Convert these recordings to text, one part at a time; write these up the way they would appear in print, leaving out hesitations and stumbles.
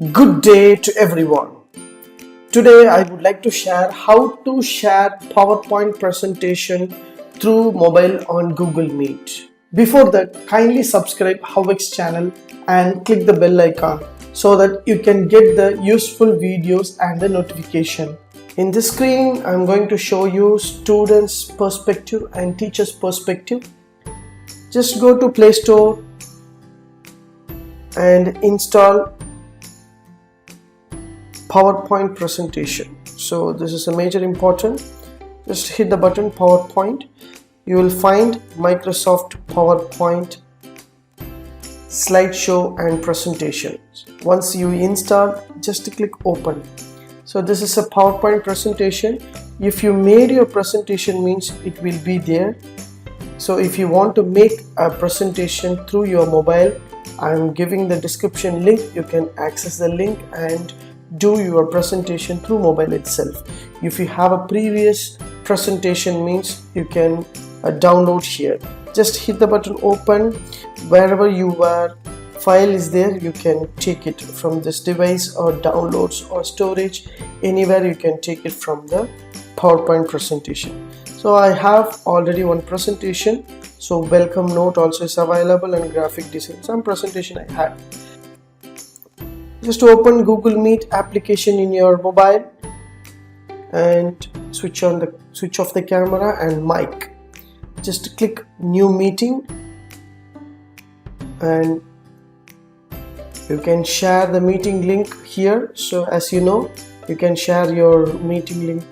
Good day to everyone. Today I would like to share how to share PowerPoint presentation through mobile on Google Meet. Before that, kindly subscribe HowXT channel and click the bell icon so that you can get the useful videos and the notification. In this screen, I'm going to show you students' perspective and teachers' perspective. Just go to Play Store and install PowerPoint presentation. So this is a major important. Just hit the button PowerPoint. You will find Microsoft PowerPoint slideshow and presentations. Once you install, just click open. So this is a PowerPoint presentation. If you made your presentation, means it will be there. So if you want to make a presentation through your mobile, I'm giving the description link. You can access the link and do your presentation through mobile itself. If you have a previous presentation, means you can download here. Just hit the button open. Wherever your file is there, you can take it from this device or downloads or storage. Anywhere you can take it from the PowerPoint presentation. So I have already one presentation. So welcome note also is available and graphic design. Some presentation I had. Just open Google Meet application in your mobile and switch off the camera and mic. Just click new meeting and you can share the meeting link here. So as you know, you can share your meeting link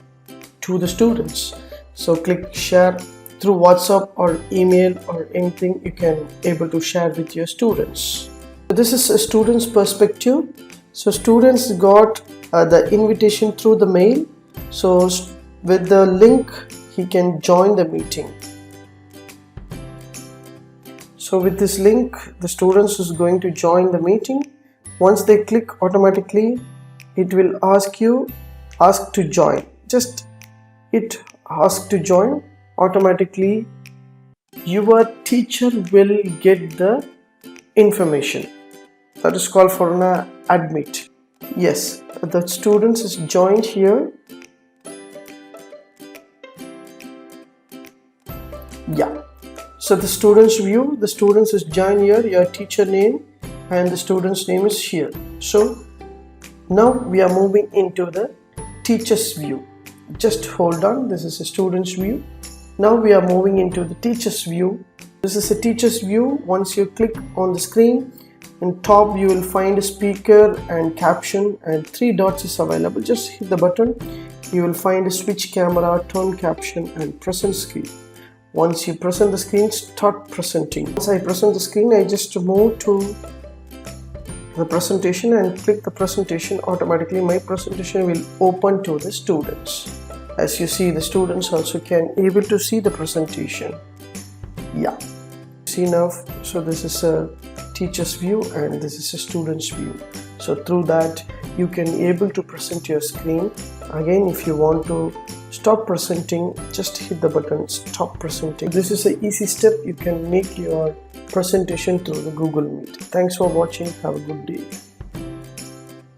to the students. So click share through WhatsApp or email or anything you can able to share with your students. This is a student's perspective. So students got the invitation through the mail. So with the link, he can join the meeting. So with this link, the students is going to join the meeting. Once they click, automatically it will ask to join. Just hit ask to join. Automatically your teacher will get the information. That is called for an admit. Yes, the students is joined here. Yeah. So the students view, the students is joined here, your teacher name and the student's name is here. So now we are moving into the teacher's view. Just hold on, this is a student's view. Now we are moving into the teacher's view. This is a teacher's view. Once you click on the screen, in top you will find a speaker and caption and 3 dots is available. Just hit the button. You will find a switch camera, turn caption and present screen. Once you present the screen, start presenting. Once I present the screen, I just move to the presentation and click the presentation. Automatically my presentation will open to the students. As you see, the students also can able to see the presentation. Yeah. See now, so this is a teacher's view and this is a student's view. So through that you can able to present your screen. Again, if you want to stop presenting, just hit the button stop presenting. This is an easy step. You can make your presentation through the Google Meet. Thanks for watching. Have a good day.